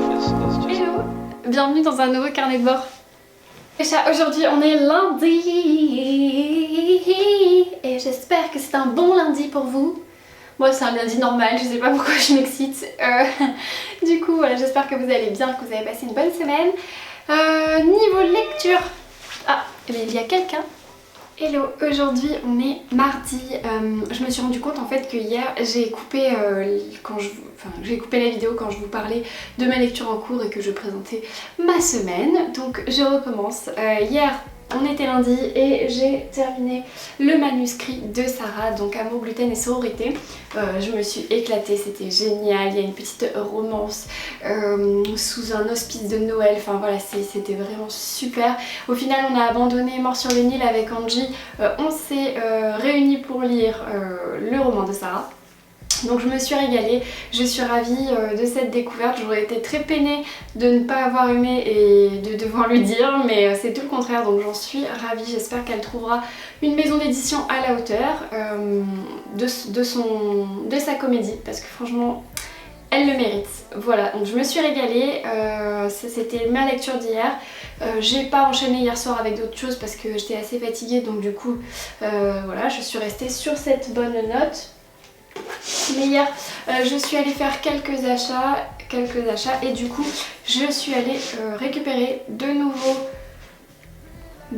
Hello, bienvenue dans un nouveau carnet de bord. Aujourd'hui on est lundi et j'espère que c'est un bon lundi pour vous. Moi c'est un lundi normal, je sais pas pourquoi je m'excite. Du coup voilà, j'espère que vous allez bien, que vous avez passé une bonne semaine. Niveau lecture, il y a quelqu'un. Hello, aujourd'hui on est mardi. Je me suis rendu compte en fait que hier j'ai coupé, j'ai coupé la vidéo quand je vous parlais de ma lecture en cours et que je présentais ma semaine. Donc je recommence. Hier on était lundi et j'ai terminé le manuscrit de Sarah, donc Amour, gluten et sororité. Je me suis éclatée, c'était génial. Il y a une petite romance sous un hospice de Noël, enfin voilà, c'était vraiment super. Au final on a abandonné Mort sur le Nil avec Angie, on s'est réunis pour lire le roman de Sarah. Donc je me suis régalée, je suis ravie de cette découverte. J'aurais été très peinée de ne pas avoir aimé et de devoir lui dire, mais c'est tout le contraire, donc j'en suis ravie. J'espère qu'elle trouvera une maison d'édition à la hauteur de sa comédie, parce que franchement elle le mérite. Voilà, donc je me suis régalée, c'était ma lecture d'hier. J'ai pas enchaîné hier soir avec d'autres choses parce que j'étais assez fatiguée, donc du coup voilà, je suis restée sur cette bonne note. Mais hier je suis allée faire quelques achats et du coup je suis allée récupérer de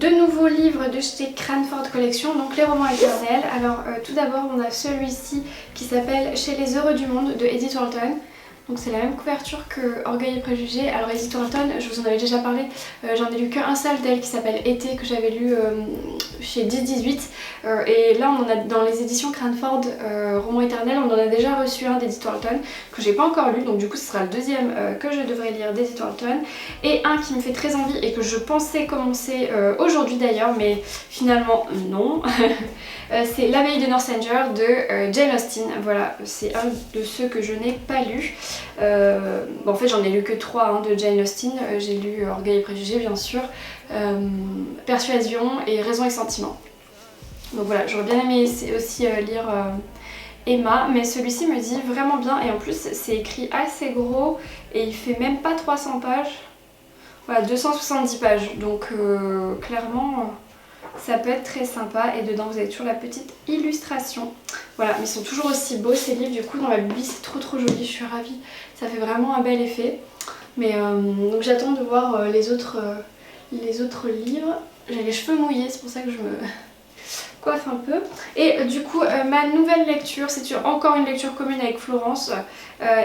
nouveaux livres de chez Cranford Collection, donc les romans éternels. Alors tout d'abord on a celui-ci qui s'appelle Chez les heureux du monde de Edith Wharton. Donc c'est la même couverture que Orgueil et préjugés. Alors Edith Wharton, je vous en avais déjà parlé, j'en ai lu qu'un seul d'elle qui s'appelle Été, que j'avais lu chez 10-18. Et là on en a dans les éditions Cranford Roman éternel, on en a déjà reçu un d'Edith Wharton que j'ai pas encore lu, donc du coup ce sera le deuxième que je devrais lire d'Edith Wharton. Et un qui me fait très envie et que je pensais commencer aujourd'hui d'ailleurs, mais finalement non. C'est L'abeille de Northanger de Jane Austen. Voilà, c'est un de ceux que je n'ai pas lu. En fait j'en ai lu que 3 de Jane Austen. J'ai lu Orgueil et préjugés bien sûr, Persuasion et Raison et sentiment. Donc voilà, j'aurais bien aimé aussi lire Emma, mais celui-ci me dit vraiment bien, et en plus c'est écrit assez gros et il fait même pas 300 pages. Voilà, 270 pages, donc clairement ça peut être très sympa. Et dedans vous avez toujours la petite illustration. Voilà, mais ils sont toujours aussi beaux ces livres, du coup dans la bibli c'est trop joli, je suis ravie. Ça fait vraiment un bel effet. Mais donc j'attends de voir les autres livres. J'ai les cheveux mouillés, c'est pour ça que je me coiffe un peu. Et du coup ma nouvelle lecture, c'est encore une lecture commune avec Florence.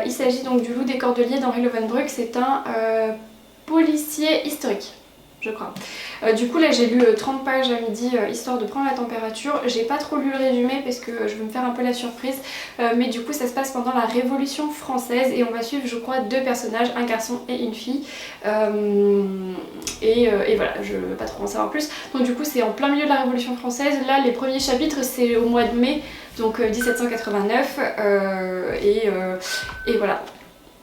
Il s'agit donc du Loup des Cordeliers d'Henri Lovenbruck. C'est un policier historique, je crois. Du coup là j'ai lu 30 pages à midi histoire de prendre la température. J'ai pas trop lu le résumé parce que je veux me faire un peu la surprise, mais du coup ça se passe pendant la Révolution française et on va suivre je crois 2 personnages, un garçon et une fille. Et voilà, je veux pas trop en savoir plus. Donc du coup c'est en plein milieu de la Révolution française. Là les premiers chapitres c'est au mois de mai, donc 1789, et voilà.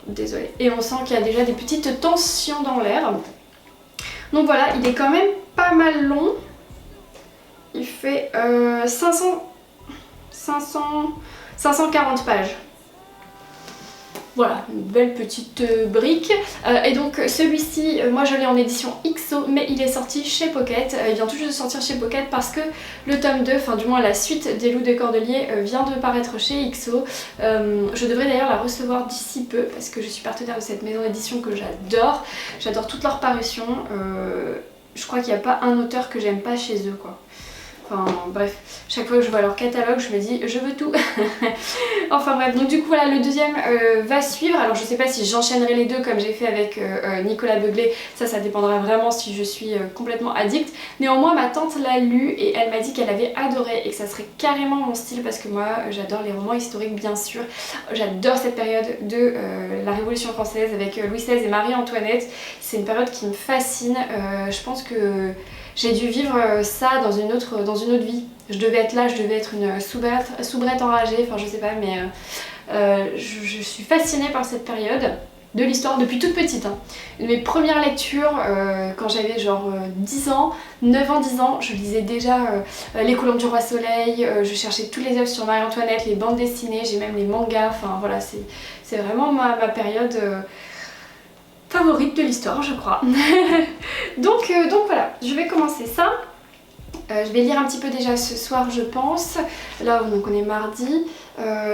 Désolée. Et on sent qu'il y a déjà des petites tensions dans l'air. Donc voilà, il est quand même pas mal long. Il fait 540 pages. Voilà, une belle petite brique. Et donc celui-ci, moi je l'ai en édition XO, mais il est sorti chez Pocket. Il vient tout juste de sortir chez Pocket parce que le tome 2, enfin du moins la suite des Loups des Cordeliers vient de paraître chez XO. Je devrais d'ailleurs la recevoir d'ici peu parce que je suis partenaire de cette maison d'édition que j'adore. J'adore toutes leurs parutions. Je crois qu'il n'y a pas un auteur que j'aime pas chez eux, quoi. Enfin bref, chaque fois que je vois leur catalogue je me dis je veux tout. Enfin bref, donc du coup voilà, le deuxième va suivre. Alors je sais pas si j'enchaînerai les deux comme j'ai fait avec Nicolas Beuglé, ça dépendra vraiment si je suis complètement addict. Néanmoins ma tante l'a lu et elle m'a dit qu'elle avait adoré et que ça serait carrément mon style parce que moi j'adore les romans historiques bien sûr. J'adore cette période de la Révolution française avec Louis XVI et Marie-Antoinette. C'est une période qui me fascine. Je pense que j'ai dû vivre ça dans une autre vie. Je devais être là, je devais être une soubrette enragée, enfin je sais pas, mais je suis fascinée par cette période de l'histoire depuis toute petite. Une de mes premières lectures, quand j'avais genre 10 ans, 9 ans, 10 ans, je lisais déjà Les Colombes du Roi Soleil, je cherchais tous les œuvres sur Marie-Antoinette, les bandes dessinées, j'ai même les mangas, enfin voilà, c'est vraiment ma période. favorite de l'histoire, je crois. donc voilà, je vais commencer ça. Je vais lire un petit peu déjà ce soir, je pense. Là, donc on est mardi.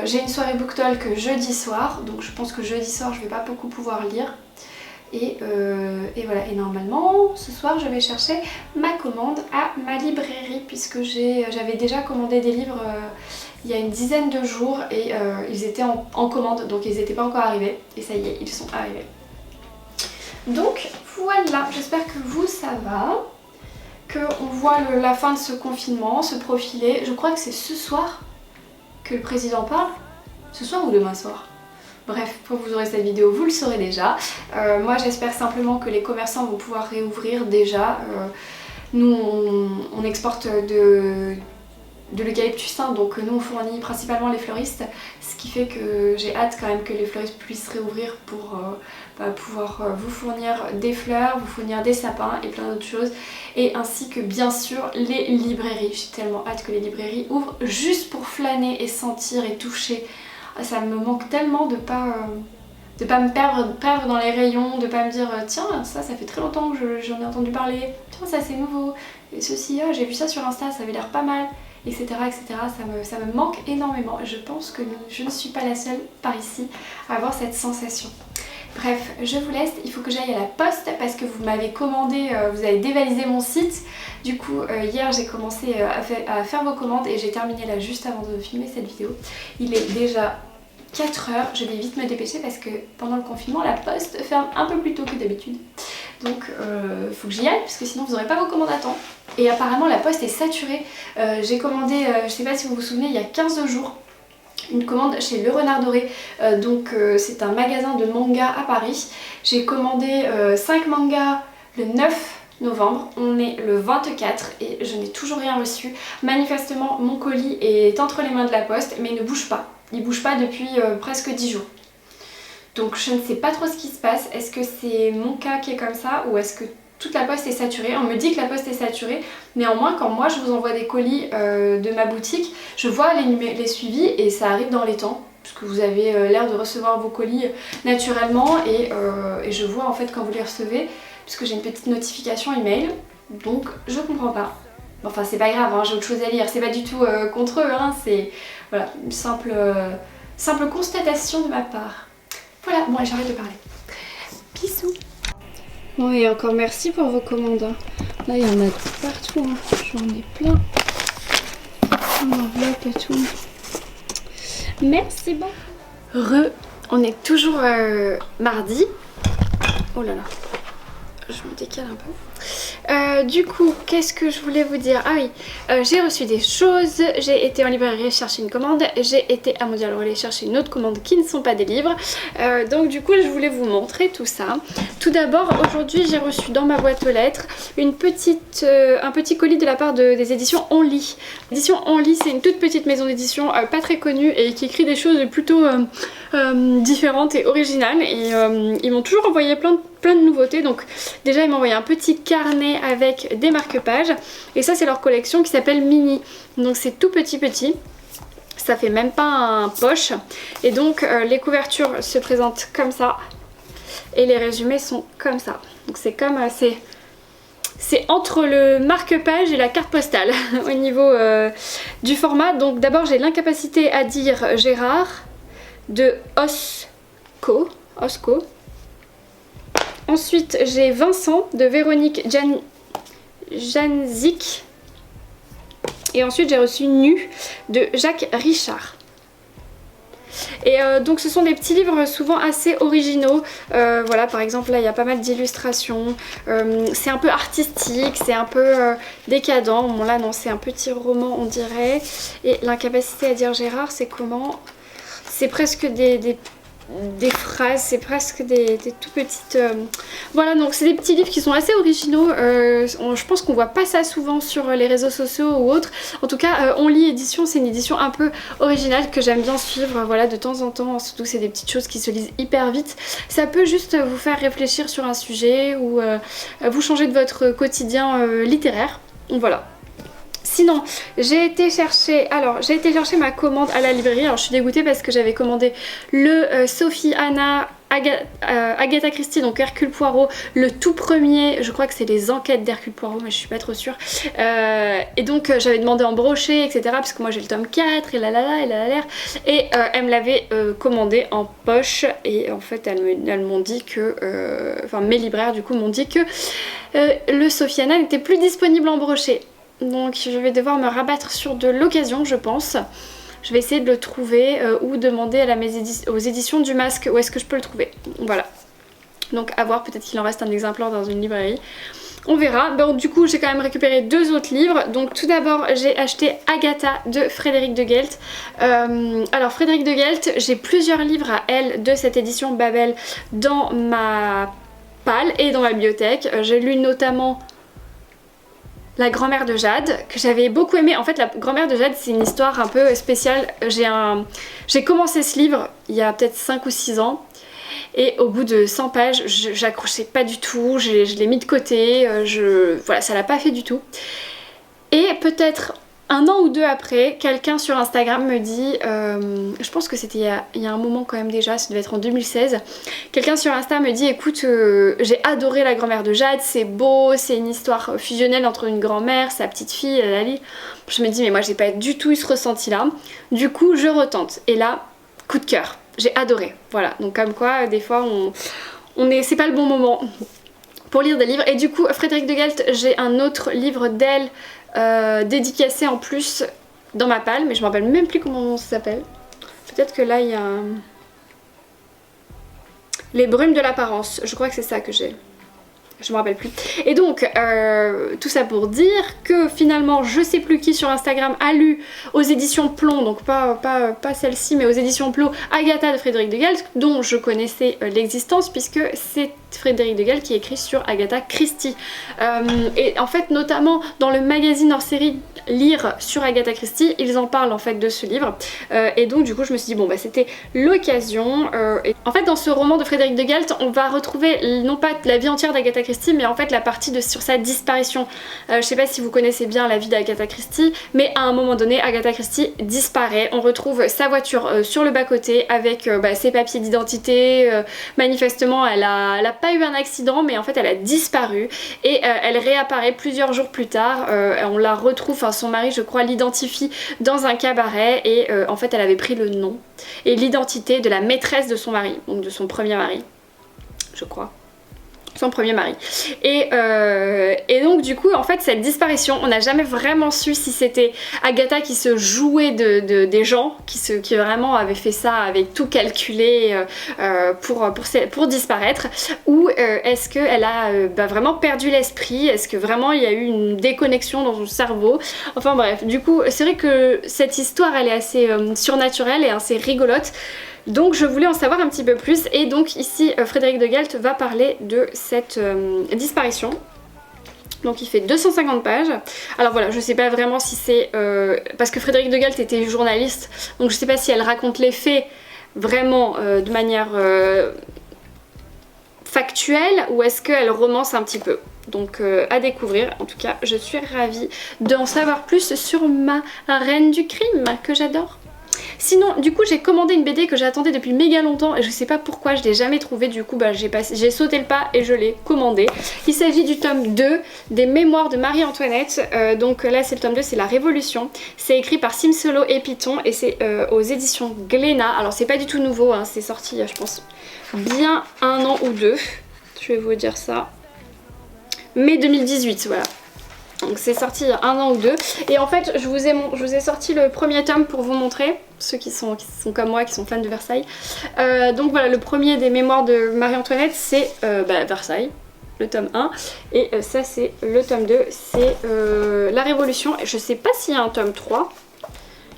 J'ai une soirée book talk jeudi soir, donc je pense que jeudi soir je vais pas beaucoup pouvoir lire. Et voilà, et normalement ce soir je vais chercher ma commande à ma librairie, puisque j'avais déjà commandé des livres il y a une dizaine de jours et ils étaient en commande, donc ils n'étaient pas encore arrivés, et ça y est, ils sont arrivés. Donc voilà, j'espère que vous ça va, qu'on voit la fin de ce confinement se profiler. Je crois que c'est ce soir que le président parle, ce soir ou demain soir. Bref, quand vous aurez cette vidéo, vous le saurez déjà. Moi, j'espère simplement que les commerçants vont pouvoir réouvrir déjà. Nous, on exporte de l'eucalyptus, hein, donc nous, on fournit principalement les fleuristes, ce qui fait que j'ai hâte quand même que les fleuristes puissent réouvrir pour pouvoir vous fournir des fleurs, vous fournir des sapins et plein d'autres choses. Et ainsi que, bien sûr, les librairies. J'ai tellement hâte que les librairies ouvrent juste pour flâner et sentir et toucher. Ça me manque tellement de pas me perdre dans les rayons, de pas me dire tiens ça fait très longtemps que j'en ai entendu parler, tiens ça c'est nouveau, et ceci, j'ai vu ça sur Insta, ça avait l'air pas mal, etc. Ça me manque énormément. Je pense que je ne suis pas la seule par ici à avoir cette sensation. Bref, je vous laisse, il faut que j'aille à la poste parce que vous m'avez commandé, vous avez dévalisé mon site. Du coup, hier j'ai commencé à faire vos commandes et j'ai terminé là juste avant de filmer cette vidéo. Il est déjà 4 heures, je vais vite me dépêcher parce que pendant le confinement, la poste ferme un peu plus tôt que d'habitude. Donc il faut que j'y aille parce que sinon vous n'aurez pas vos commandes à temps. Et apparemment la poste est saturée. J'ai commandé, je sais pas si vous vous souvenez, il y a 15 jours, une commande chez Le Renard Doré, c'est un magasin de manga à Paris. J'ai commandé 5 mangas le 9 novembre, on est le 24 et je n'ai toujours rien reçu. Manifestement mon colis est entre les mains de la poste mais il ne bouge pas. Il bouge pas depuis presque 10 jours. Donc je ne sais pas trop ce qui se passe. Est-ce que c'est mon cas qui est comme ça ou est-ce que toute la poste est saturée? On me dit que la poste est saturée. Néanmoins, quand moi je vous envoie des colis de ma boutique, je vois les suivis et ça arrive dans les temps. Puisque vous avez l'air de recevoir vos colis naturellement et je vois en fait quand vous les recevez, puisque j'ai une petite notification email. Donc je comprends pas. Enfin c'est pas grave, hein, j'ai autre chose à lire. C'est pas du tout contre eux, hein, c'est voilà, une simple constatation de ma part. Voilà, bon j'arrête de parler. Bisous. Bon et encore merci pour vos commandes. Hein. Là il y en a partout, hein. J'en ai plein. En enveloppe et tout. Merci beaucoup. On est toujours mardi. Oh là là, je me décale un peu. Du coup, qu'est-ce que je voulais vous dire? Ah oui, j'ai reçu des choses, j'ai été en librairie chercher une commande, j'ai été à Mondial Relais chercher une autre commande qui ne sont pas des livres. Donc du coup, je voulais vous montrer tout ça. Tout d'abord, aujourd'hui, j'ai reçu dans ma boîte aux lettres un petit colis de la part des éditions Onlit. L'édition Onlit, c'est une toute petite maison d'édition pas très connue et qui écrit des choses plutôt différentes et originales. Et ils m'ont toujours envoyé plein de nouveautés. Donc déjà, ils m'ont envoyé un petit carnet avec des marque-pages et ça c'est leur collection qui s'appelle Mini, donc c'est tout petit, ça fait même pas un poche et donc les couvertures se présentent comme ça et les résumés sont comme ça, donc c'est comme c'est entre le marque-page et la carte postale au niveau du format. Donc d'abord j'ai l'incapacité à dire Gérard de Osco. Ensuite, j'ai Vincent de Véronique Janzik. Et ensuite, j'ai reçu Nu de Jacques Richard. Et donc ce sont des petits livres souvent assez originaux. Voilà, par exemple là il y a pas mal d'illustrations. C'est un peu artistique, c'est un peu décadent. Bon là non, c'est un petit roman on dirait. Et l'incapacité à dire Gérard, c'est comment? C'est presque des phrases, c'est presque des tout petites... Voilà, donc c'est des petits livres qui sont assez originaux. Je pense qu'on voit pas ça souvent sur les réseaux sociaux ou autres. En tout cas, Onlit Édition, c'est une édition un peu originale que j'aime bien suivre, voilà, de temps en temps. Surtout que c'est des petites choses qui se lisent hyper vite. Ça peut juste vous faire réfléchir sur un sujet ou vous changer de votre quotidien littéraire. Donc voilà. Sinon, j'ai été chercher ma commande à la librairie. Alors je suis dégoûtée parce que j'avais commandé le Sophie Anna Agatha Christie, donc Hercule Poirot, le tout premier, je crois que c'est les enquêtes d'Hercule Poirot, mais je suis pas trop sûre. Et donc j'avais demandé en brochet, etc. Parce que moi j'ai le tome 4 et là, et là. Et elle me l'avait commandé en poche. Et en fait elles m'ont dit que, enfin mes libraires du coup m'ont dit que le Sophiana n'était plus disponible en brochet. Donc je vais devoir me rabattre sur de l'occasion, je pense. Je vais essayer de le trouver ou demander à aux éditions du Masque où est-ce que je peux le trouver. Voilà. Donc à voir, peut-être qu'il en reste un exemplaire dans une librairie. On verra. Bon, du coup j'ai quand même récupéré 2 autres livres. Donc tout d'abord j'ai acheté Agatha de Frédéric de Guelt. Alors Frédéric de Guelt, j'ai plusieurs livres à elle de cette édition Babel dans ma palle et dans ma bibliothèque. J'ai lu notamment La grand-mère de Jade, que j'avais beaucoup aimé. En fait, La grand-mère de Jade, c'est une histoire un peu spéciale. J'ai commencé ce livre il y a peut-être 5 ou 6 ans. Et au bout de 100 pages, j'accrochais pas du tout. Je l'ai mis de côté. Voilà, ça l'a pas fait du tout. Et peut-être 1 an ou 2 après, quelqu'un sur Instagram me dit, je pense que c'était il y a un moment quand même déjà, ça devait être en 2016, quelqu'un sur Insta me dit écoute, j'ai adoré La grand-mère de Jade, c'est beau, c'est une histoire fusionnelle entre une grand-mère, sa petite fille, je me dis mais moi j'ai pas du tout eu ce ressenti là, du coup je retente, et là, coup de cœur, j'ai adoré, voilà, donc comme quoi des fois c'est pas le bon moment pour lire des livres. Et du coup Frédéric de Guelt, j'ai un autre livre d'elle dédicacé en plus dans ma palle, mais je me rappelle même plus comment ça s'appelle. Peut-être que là il y a Les brumes de l'apparence, je crois que c'est ça que j'ai. Je me rappelle plus. Et donc, tout ça pour dire que finalement, je sais plus qui sur Instagram a lu aux éditions Plomb, donc pas celle-ci, mais aux éditions Plomb, Agatha de Frédéric de Guelt, dont je connaissais l'existence, puisque c'est Frédéric de Guelt qui écrit sur Agatha Christie. Et en fait, notamment dans le magazine hors série Lire sur Agatha Christie, ils en parlent en fait de ce livre. Et donc, du coup, je me suis dit, bon, bah c'était l'occasion. En fait, dans ce roman de Frédéric de Guelt, on va retrouver non pas la vie entière d'Agatha Christie, mais en fait la partie sur sa disparition. Je sais pas si vous connaissez bien la vie d'Agatha Christie, mais à un moment donné, Agatha Christie disparaît. On retrouve sa voiture sur le bas-côté avec ses papiers d'identité. Manifestement, elle a pas eu un accident, mais en fait elle a disparu et elle réapparaît plusieurs jours plus tard. On la retrouve, enfin son mari je crois l'identifie dans un cabaret et en fait elle avait pris le nom et l'identité de la maîtresse de son mari, donc de son premier mari, je crois. Son premier mari. Et donc du coup en fait cette disparition, on n'a jamais vraiment su si c'était Agatha qui se jouait des gens, qui vraiment avait fait ça, avait tout calculé pour disparaître, ou est-ce qu'elle a vraiment perdu l'esprit, est-ce que vraiment il y a eu une déconnexion dans son cerveau, enfin bref, du coup c'est vrai que cette histoire elle est assez surnaturelle et assez rigolote. Donc je voulais en savoir un petit peu plus et donc ici Frédéric de Guelt va parler de cette disparition. Donc il fait 250 pages. Alors voilà, je sais pas vraiment si c'est... parce que Frédéric de Guelt était journaliste, donc je sais pas si elle raconte les faits vraiment de manière factuelle ou est-ce qu'elle romance un petit peu. Donc à découvrir, en tout cas je suis ravie d'en savoir plus sur ma reine du crime que j'adore. Sinon, du coup, j'ai commandé une BD que j'attendais depuis méga longtemps et je sais pas pourquoi je l'ai jamais trouvée. Du coup, j'ai sauté le pas et je l'ai commandée. Il s'agit du tome 2 des Mémoires de Marie-Antoinette. Donc là, c'est le tome 2, c'est La Révolution. C'est écrit par Simsolo et Python et c'est aux éditions Glénat. Alors, c'est pas du tout nouveau, hein, c'est sorti, je pense, bien 1 an ou 2. Je vais vous dire ça. Mai 2018, voilà. Donc c'est sorti il y a 1 an ou 2. Et en fait je vous ai sorti le premier tome pour vous montrer, ceux qui sont comme moi, qui sont fans de Versailles. Donc voilà, le premier des Mémoires de Marie-Antoinette, c'est Versailles, le tome 1. Et ça c'est le tome 2, c'est La Révolution. Et je sais pas s'il y a un tome 3,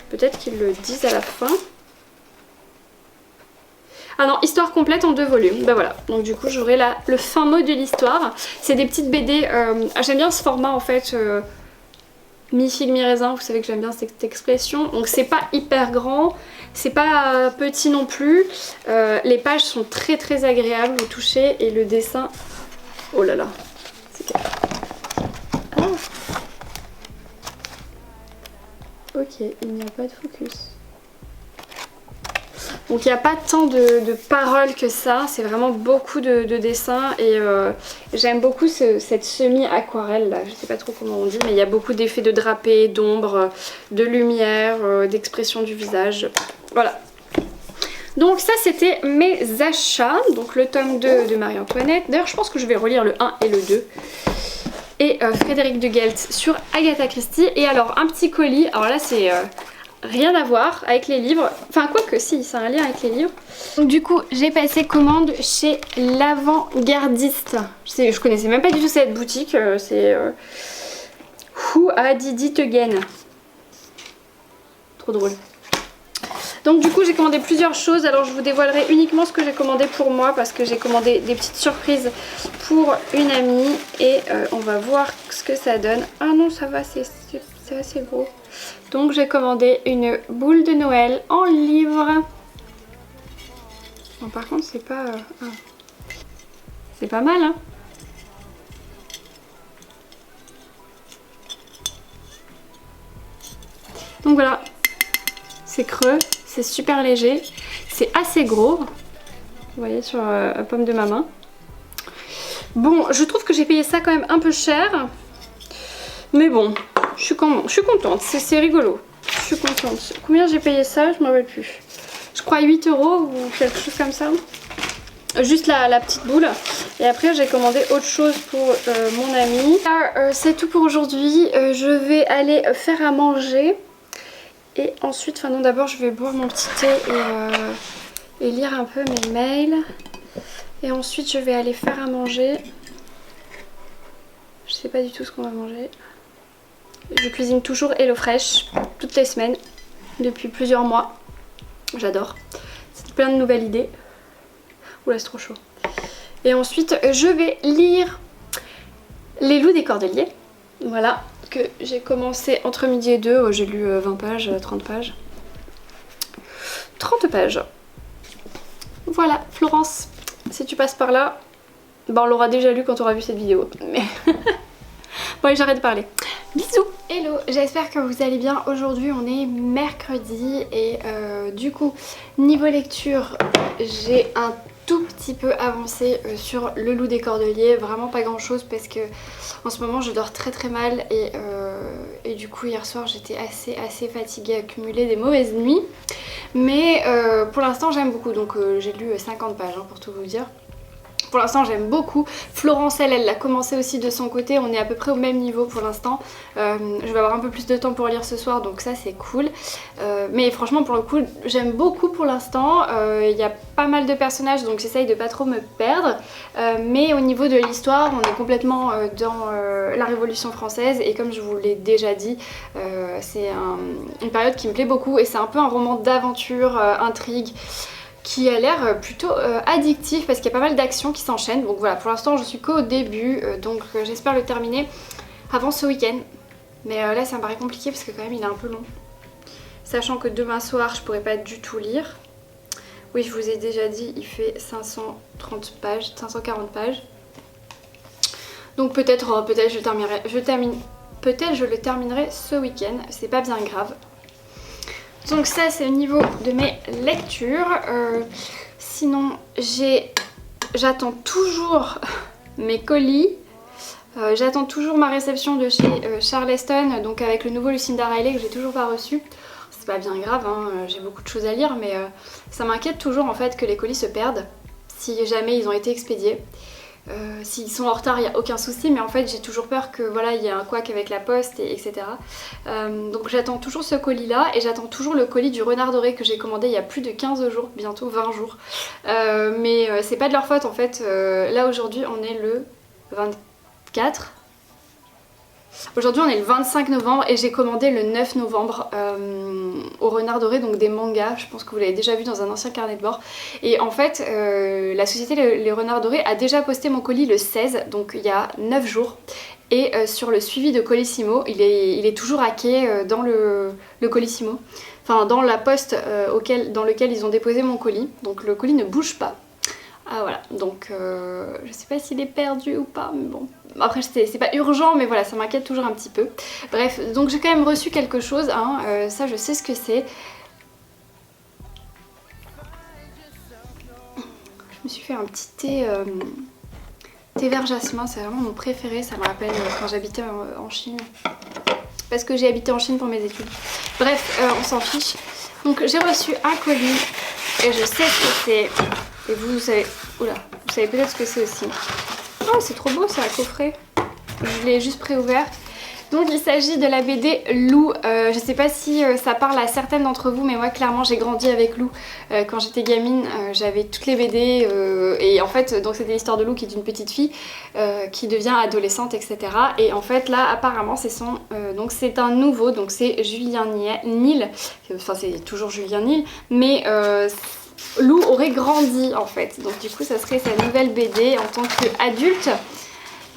peut-être qu'ils le disent à la fin. Ah non, histoire complète en 2 volumes. Bah voilà, donc du coup j'aurai le fin mot de l'histoire. C'est des petites BD, j'aime bien ce format en fait, mi-figue mi-raisin, vous savez que j'aime bien cette expression. Donc c'est pas hyper grand, c'est pas petit non plus. Les pages sont très très agréables au toucher et le dessin, oh là là, c'est... Ah. Ok, il n'y a pas de focus. Donc il n'y a pas tant de paroles que ça, c'est vraiment beaucoup de dessins et j'aime beaucoup cette semi-aquarelle là, je sais pas trop comment on dit, mais il y a beaucoup d'effets de drapé, d'ombre, de lumière, d'expression du visage, voilà. Donc ça c'était mes achats, donc le tome 2 de Marie-Antoinette, d'ailleurs je pense que je vais relire le 1 et le 2. Et Frédéric de Gelt sur Agatha Christie, et alors un petit colis, alors là c'est... rien à voir avec les livres, enfin quoique si, c'est un lien avec les livres. Donc du coup j'ai passé commande chez l'Avant-Gardiste. Je connaissais même pas du tout cette boutique, c'est Who Did It Again. Trop drôle. Donc du coup j'ai commandé plusieurs choses, alors je vous dévoilerai uniquement ce que j'ai commandé pour moi parce que j'ai commandé des petites surprises pour une amie et on va voir ce que ça donne. Ah non ça va, c'est assez gros. Donc j'ai commandé une boule de Noël en livre. Bon, par contre c'est pas... c'est pas mal hein. Donc voilà, c'est creux, c'est super léger, c'est assez gros. Vous voyez sur la paume de ma main. Bon, je trouve que j'ai payé ça quand même un peu cher. Mais bon, je suis contente, c'est rigolo. Je suis contente. Combien j'ai payé ça? Je ne me rappelle plus. Je crois 8 € ou quelque chose comme ça. Juste la petite boule. Et après j'ai commandé autre chose pour mon ami. C'est tout pour aujourd'hui. Je vais aller faire à manger. Et ensuite, enfin non, d'abord je vais boire mon petit thé et lire un peu mes mails. Et ensuite je vais aller faire à manger. Je sais pas du tout ce qu'on va manger. Je cuisine toujours HelloFresh toutes les semaines depuis plusieurs mois. J'adore. C'est plein de nouvelles idées. Oula, c'est trop chaud. Et ensuite, je vais lire Les Loups des Cordeliers. Voilà, que j'ai commencé entre midi et 2. J'ai lu 20 pages, 30 pages. 30 pages. Voilà, Florence, si tu passes par là, bah on l'aura déjà lu quand on aura vu cette vidéo. Mais bon allez, j'arrête de parler. Bisous. Hello, j'espère que vous allez bien. Aujourd'hui on est mercredi et du coup niveau lecture j'ai un tout petit peu avancé sur Le Loup des Cordeliers. Vraiment pas grand chose parce que en ce moment je dors très mal et du coup hier soir j'étais assez fatiguée, accumulée des mauvaises nuits. Mais pour l'instant j'aime beaucoup, donc j'ai lu 50 pages hein, pour tout vous dire. Pour l'instant j'aime beaucoup. Florence elle l'a commencé aussi de son côté, on est à peu près au même niveau pour l'instant. Je vais avoir un peu plus de temps pour lire ce soir donc ça c'est cool. Mais franchement pour le coup j'aime beaucoup pour l'instant. Il y a pas mal de personnages donc j'essaye de pas trop me perdre. Mais au niveau de l'histoire on est complètement dans la Révolution française et comme je vous l'ai déjà dit c'est une période qui me plaît beaucoup et c'est un peu un roman d'aventure, intrigue, qui a l'air plutôt addictif parce qu'il y a pas mal d'actions qui s'enchaînent. Donc voilà, pour l'instant je suis qu'au début, donc j'espère le terminer avant ce week-end. Mais là ça me paraît compliqué parce que quand même il est un peu long. Sachant que demain soir je pourrais pas du tout lire. Oui, je vous ai déjà dit, il fait 530 pages, 540 pages. Donc peut-être peut-être je le terminerai ce week-end, c'est pas bien grave. Donc ça c'est au niveau de mes lectures. Sinon j'attends toujours mes colis. J'attends toujours ma réception de chez Charleston, donc avec le nouveau Lucinda Riley que j'ai toujours pas reçu. C'est pas bien grave, hein, j'ai beaucoup de choses à lire, mais ça m'inquiète toujours en fait que les colis se perdent si jamais ils ont été expédiés. S'ils sont en retard il n'y a aucun souci, mais en fait j'ai toujours peur que voilà il y ait un couac avec la poste etc. Donc j'attends toujours ce colis là et j'attends toujours le colis du Renard Doré que j'ai commandé il y a plus de 15 jours, bientôt 20 jours. Mais c'est pas de leur faute en fait. Là aujourd'hui on est le 24. Aujourd'hui on est le 25 novembre et j'ai commandé le 9 novembre au Renard Doré, donc des mangas, je pense que vous l'avez déjà vu dans un ancien carnet de bord. Et en fait la société Les Renards Dorés a déjà posté mon colis le 16, donc il y a 9 jours. Et sur le suivi de Colissimo, il est toujours hacké dans le Colissimo. Enfin dans la poste dans lequel ils ont déposé mon colis, donc le colis ne bouge pas. Ah voilà, donc je sais pas s'il est perdu ou pas, mais bon. Après c'est pas urgent, mais voilà, ça m'inquiète toujours un petit peu. Bref, donc j'ai quand même reçu quelque chose, hein, ça je sais ce que c'est. suis fait un petit thé vert jasmin, c'est vraiment mon préféré, ça me rappelle quand j'habitais en Chine. Parce que j'ai habité en Chine pour mes études. Bref, on s'en fiche. Donc j'ai reçu un colis et je sais ce que c'est. Et vous savez, oula, vous savez peut-être ce que c'est aussi. Oh, c'est trop beau, c'est un coffret. Je l'ai juste préouvert. Donc il s'agit de la BD Lou. Je sais pas si ça parle à certaines d'entre vous, mais moi clairement j'ai grandi avec Lou. Quand j'étais gamine, j'avais toutes les BD et en fait donc c'était l'histoire de Lou qui est une petite fille qui devient adolescente, etc. Et en fait là apparemment c'est son donc c'est un nouveau, donc c'est Julien Nil. Enfin c'est toujours Julien Nil, mais Lou aurait grandi en fait. Donc du coup ça serait sa nouvelle BD en tant qu'adulte.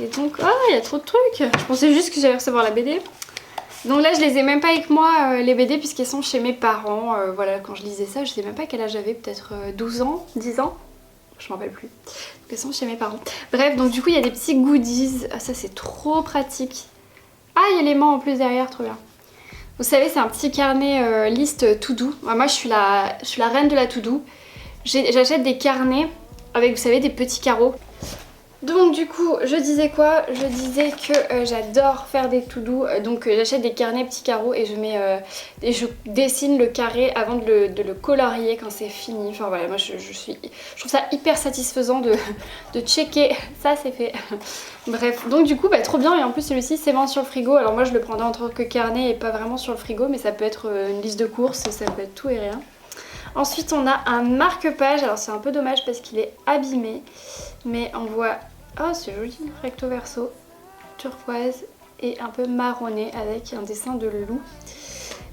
Et donc, oh, il y a trop de trucs. Je pensais juste que j'allais recevoir la BD. Donc là, je les ai même pas avec moi, les BD, puisqu'ils sont chez mes parents. Voilà, quand je lisais ça, je sais même pas quel âge j'avais, peut-être 12 ans, 10 ans. Je m'en rappelle plus. Donc ils sont chez mes parents. Bref, donc du coup, il y a des petits goodies. Ah, ça, c'est trop pratique. Ah, il y a les mains en plus derrière, trop bien. Vous savez, c'est un petit carnet liste to do. Moi, je suis la reine de la to do. J'achète des carnets avec, vous savez, des petits carreaux. Donc du coup, je disais quoi? Je disais que j'adore faire des to-do, donc j'achète des carnets petits carreaux et je dessine le carré avant de le colorier quand c'est fini. Enfin voilà, moi je trouve ça hyper satisfaisant de checker, ça c'est fait. Bref, donc du coup trop bien, et en plus celui-ci s'aimant sur le frigo. Alors moi je le prendrais en tant que carnet et pas vraiment sur le frigo, mais ça peut être une liste de courses, ça peut être tout et rien. Ensuite on a un marque-page, alors c'est un peu dommage parce qu'il est abîmé, mais on voit... Oh c'est joli, recto verso, turquoise et un peu marronné avec un dessin de loup.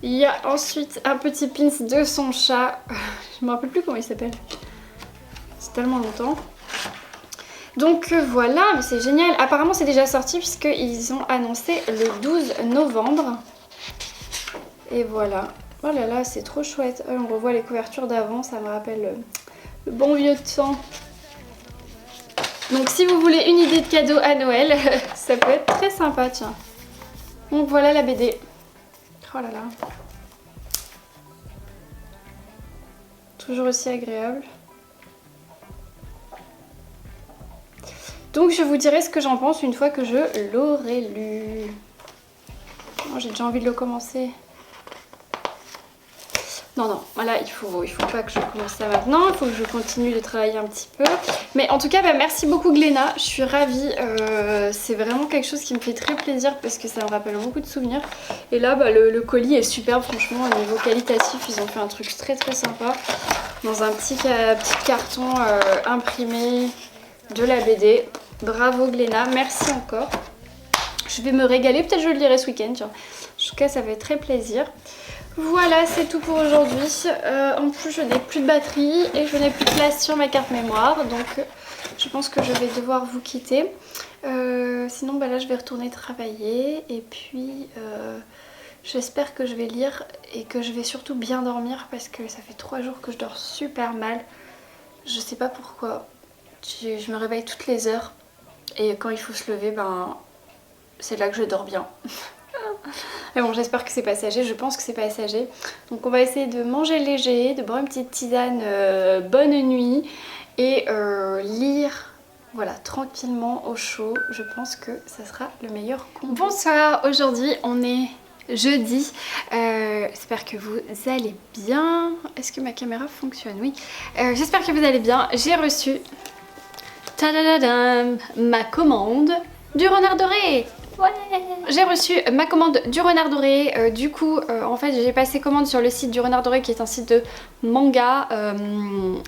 Il y a ensuite un petit pins de son chat, je me rappelle plus comment il s'appelle, c'est tellement longtemps. Donc voilà, mais c'est génial, apparemment c'est déjà sorti puisqu'ils ont annoncé le 12 novembre. Et voilà, oh là là c'est trop chouette, on revoit les couvertures d'avant, ça me rappelle le bon vieux temps. Donc si vous voulez une idée de cadeau à Noël, ça peut être très sympa, tiens. Donc voilà la BD. Oh là là. Toujours aussi agréable. Donc je vous dirai ce que j'en pense une fois que je l'aurai lu. Oh, j'ai déjà envie de le commencer. Non, voilà, il faut pas que je commence ça maintenant, il faut que je continue de travailler un petit peu. Mais en tout cas, merci beaucoup Glénat, je suis ravie, c'est vraiment quelque chose qui me fait très plaisir parce que ça me rappelle beaucoup de souvenirs. Et là, le colis est superbe, franchement, au niveau qualitatif, ils ont fait un truc très très sympa. Dans un petit carton imprimé de la BD. Bravo Glénat, merci encore. Je vais me régaler, peut-être je le lirai ce week-end, tiens. En tout cas, ça fait très plaisir. Voilà, c'est tout pour aujourd'hui. En plus, je n'ai plus de batterie et je n'ai plus de place sur ma carte mémoire. Donc, je pense que je vais devoir vous quitter. Sinon, là, je vais retourner travailler. Et puis, j'espère que je vais lire et que je vais surtout bien dormir parce que ça fait 3 jours que je dors super mal. Je sais pas pourquoi. Je me réveille toutes les heures. Et quand il faut se lever, c'est là que je dors bien. Mais bon, j'espère que c'est passager, je pense que c'est passager. Donc on va essayer de manger léger, de boire une petite tisane bonne nuit et lire, voilà, tranquillement au chaud. Je pense que ça sera le meilleur combo. Bonsoir, aujourd'hui on est jeudi. J'espère que vous allez bien. Est-ce que ma caméra fonctionne? Oui. J'espère que vous allez bien. J'ai reçu tadadadam, ma commande du renard doré. Ouais. J'ai reçu ma commande du renard doré, du coup en fait j'ai passé commande sur le site du renard doré qui est un site de manga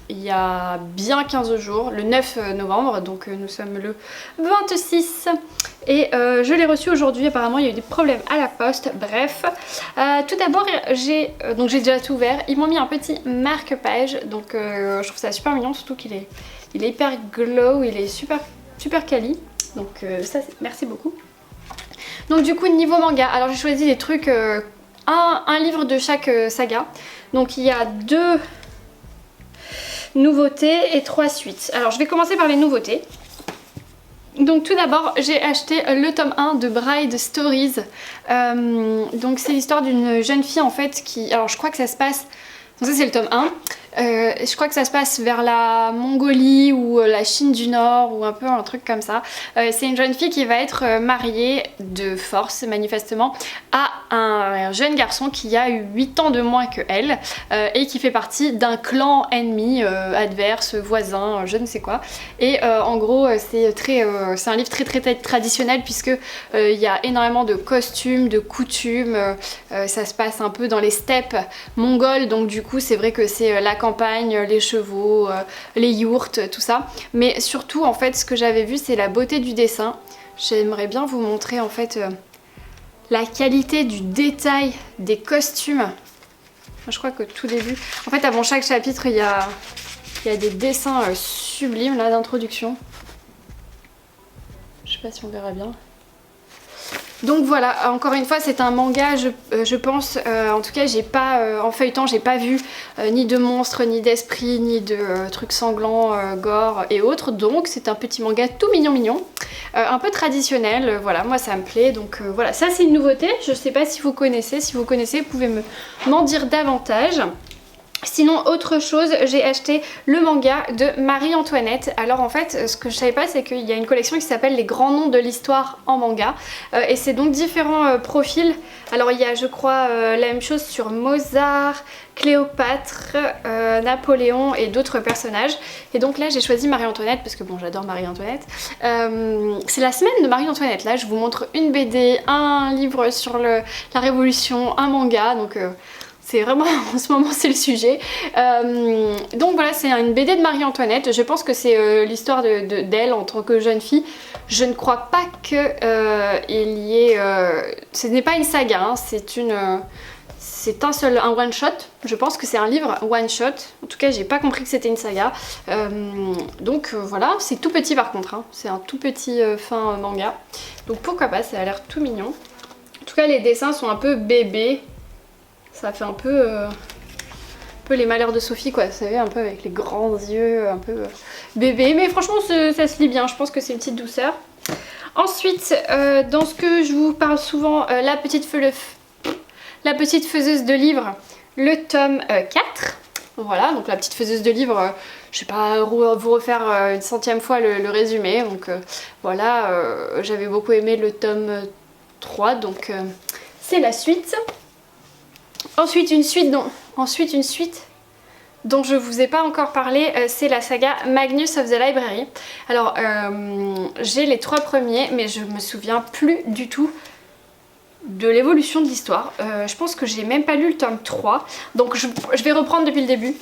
il y a bien 15 jours, le 9 novembre, donc nous sommes le 26 et je l'ai reçu aujourd'hui. Apparemment il y a eu des problèmes à la poste, bref. Tout d'abord j'ai déjà tout ouvert, ils m'ont mis un petit marque-page, donc je trouve ça super mignon, surtout qu'il est hyper glow, il est super quali, donc ça merci beaucoup. Donc du coup niveau manga, alors j'ai choisi des trucs, un livre de chaque saga. Donc il y a 2 nouveautés et 3 suites. Alors je vais commencer par les nouveautés. Donc tout d'abord j'ai acheté le tome 1 de Bride Stories. Donc c'est l'histoire d'une jeune fille en fait qui, alors je crois que ça se passe, donc ça c'est le tome 1. Je crois que ça se passe vers la Mongolie ou la Chine du Nord ou un peu un truc comme ça. C'est une jeune fille qui va être mariée de force manifestement à un jeune garçon qui a eu 8 ans de moins que elle et qui fait partie d'un clan ennemi, adverse, voisin, je ne sais quoi. Et en gros c'est un livre très traditionnel puisque il y a énormément de costumes, de coutumes, ça se passe un peu dans les steppes mongoles, donc du coup c'est vrai que c'est la campagne, les chevaux, les yourtes, tout ça. Mais surtout en fait ce que j'avais vu c'est la beauté du dessin. J'aimerais bien vous montrer en fait la qualité du détail des costumes. Je crois que tout début, en fait avant chaque chapitre il y a des dessins sublimes là d'introduction. Je sais pas si on verra bien. Donc voilà, encore une fois c'est un manga, je pense, en tout cas j'ai pas, en feuilletant j'ai pas vu ni de monstres, ni d'esprits, ni de trucs sanglants, gore et autres, donc c'est un petit manga tout mignon, un peu traditionnel, voilà, moi ça me plaît, donc voilà, ça c'est une nouveauté, je sais pas si vous connaissez, vous pouvez m'en dire davantage. Sinon autre chose, j'ai acheté le manga de Marie-Antoinette. Alors en fait ce que je savais pas c'est qu'il y a une collection qui s'appelle les grands noms de l'histoire en manga et c'est donc différents profils. Alors il y a je crois la même chose sur Mozart, Cléopâtre, Napoléon et d'autres personnages. Et donc là j'ai choisi Marie-Antoinette parce que bon j'adore Marie-Antoinette. C'est la semaine de Marie-Antoinette, là je vous montre une BD, un livre sur la Révolution, un manga, donc c'est vraiment, en ce moment c'est le sujet. Donc voilà, c'est une BD de Marie-Antoinette. Je pense que c'est l'histoire d'elle en tant que jeune fille. Je ne crois pas qu'il y ait... ce n'est pas une saga, hein, c'est un one shot. Je pense que c'est un livre one shot. En tout cas, j'ai pas compris que c'était une saga. Donc voilà, c'est tout petit par contre, hein. C'est un tout petit fin manga. Donc pourquoi pas, ça a l'air tout mignon. En tout cas, les dessins sont un peu bébés. Ça fait un peu les malheurs de Sophie quoi, vous savez, un peu avec les grands yeux, un peu bébé. Mais franchement ça se lit bien, je pense que c'est une petite douceur. Ensuite, dans ce que je vous parle souvent, la petite faiseuse de livres, le tome 4. Voilà, donc la petite faiseuse de livres, je vais pas vous refaire une centième fois le résumé. Donc voilà, j'avais beaucoup aimé le tome 3, donc c'est la suite. Ensuite une suite dont je vous ai pas encore parlé, c'est la saga Magnus of the Library. Alors j'ai les 3 premiers mais je me souviens plus du tout de l'évolution de l'histoire. Je pense que j'ai même pas lu le tome 3, donc je vais reprendre depuis le début.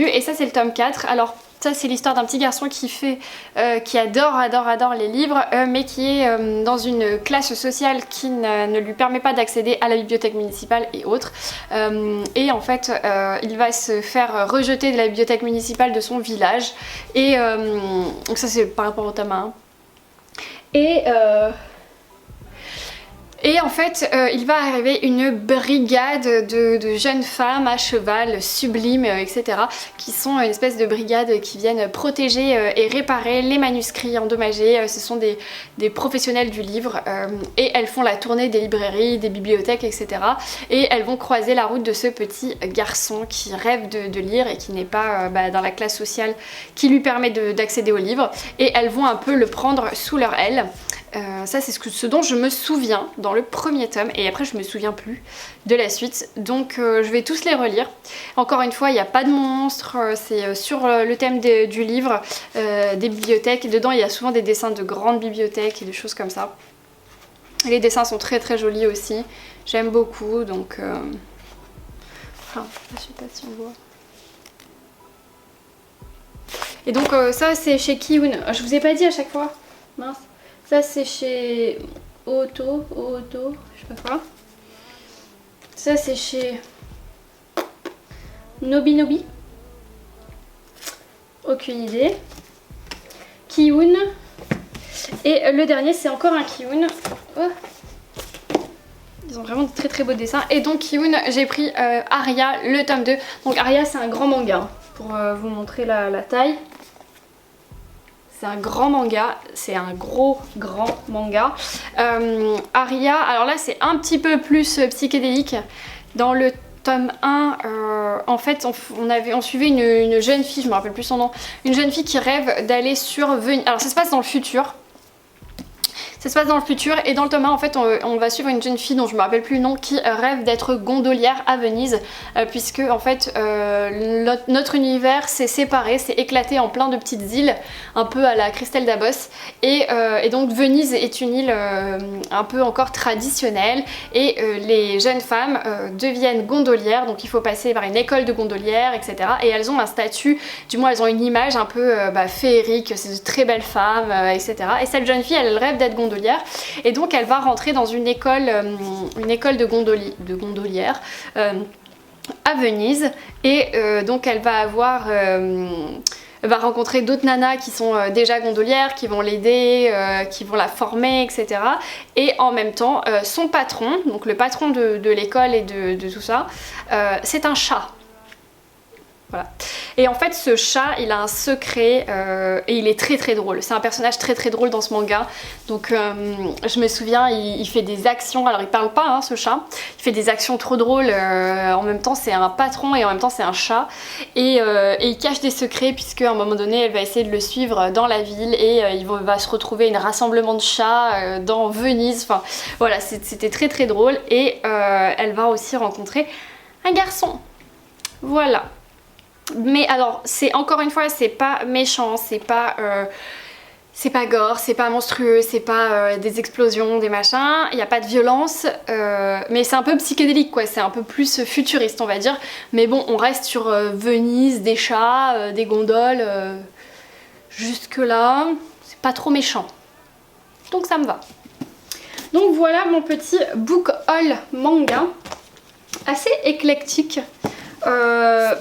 Et ça c'est le tome 4. Alors ça c'est l'histoire d'un petit garçon qui adore les livres, mais qui est dans une classe sociale qui ne lui permet pas d'accéder à la bibliothèque municipale et autres. Et en fait il va se faire rejeter de la bibliothèque municipale de son village. Et donc ça c'est par rapport au tome 1. Et en fait, il va arriver une brigade de jeunes femmes à cheval, sublimes, etc. qui sont une espèce de brigade qui viennent protéger et réparer les manuscrits endommagés. Ce sont des professionnels du livre et elles font la tournée des librairies, des bibliothèques, etc. Et elles vont croiser la route de ce petit garçon qui rêve de lire et qui n'est pas dans la classe sociale qui lui permet d'accéder aux livres. Et elles vont un peu le prendre sous leur aile. Ça c'est ce dont je me souviens dans le premier tome et après je me souviens plus de la suite, donc je vais tous les relire. Encore une fois il n'y a pas de monstres, c'est sur le thème du livre, des bibliothèques. Dedans il y a souvent des dessins de grandes bibliothèques et des choses comme ça. Et les dessins sont très jolis aussi, j'aime beaucoup, donc enfin, je sais pas si on voit. Et donc ça c'est chez Kiun, je vous ai pas dit à chaque fois, mince. Ça c'est chez Oto, je sais pas quoi. Ça c'est chez Nobi. Aucune idée. Kiun. Et le dernier c'est encore un Kiun. Oh. Ils ont vraiment de très beaux dessins. Et donc Kiun, j'ai pris Aria, le tome 2. Donc Aria c'est un grand manga, pour vous montrer la taille. C'est un grand manga, c'est un grand manga. Aria, alors là c'est un petit peu plus psychédélique. Dans le tome 1, en fait on suivait une jeune fille, je me rappelle plus son nom, une jeune fille qui rêve d'aller sur Venise. Alors ça se passe dans le futur. Ça se passe dans le futur et dans le tome 1 en fait on va suivre une jeune fille dont je me rappelle plus le nom qui rêve d'être gondolière à Venise puisque en fait notre univers s'est séparé, s'est éclaté en plein de petites îles un peu à la Christelle d'Abos et donc Venise est une île un peu encore traditionnelle et les jeunes femmes deviennent gondolières, donc il faut passer par une école de gondolières, etc. Et elles ont un statut, du moins elles ont une image un peu féerique, c'est de très belles femmes, etc. Et cette jeune fille elle rêve d'être gondolière et donc elle va rentrer dans une école de gondolières à Venise et donc elle va avoir va rencontrer d'autres nanas qui sont déjà gondolières, qui vont l'aider, qui vont la former, etc. Et en même temps, son patron, donc le patron de l'école et de tout ça, c'est un chat. Voilà. Et en fait ce chat il a un secret et il est très très drôle, c'est un personnage très très drôle dans ce manga, donc je me souviens il fait des actions, alors il parle pas hein, ce chat, il fait des actions trop drôles, en même temps c'est un patron et en même temps c'est un chat et il cache des secrets puisque à un moment donné elle va essayer de le suivre dans la ville et il va se retrouver un rassemblement de chats dans Venise, enfin voilà c'était très très drôle et elle va aussi rencontrer un garçon, voilà. Mais alors, c'est encore une fois, c'est pas méchant, c'est pas gore, c'est pas monstrueux, c'est pas des explosions, des machins, il n'y a pas de violence, mais c'est un peu psychédélique quoi, c'est un peu plus futuriste on va dire. Mais bon, on reste sur Venise, des chats, des gondoles, jusque là, c'est pas trop méchant. Donc ça me va. Donc voilà mon petit book haul manga, assez éclectique.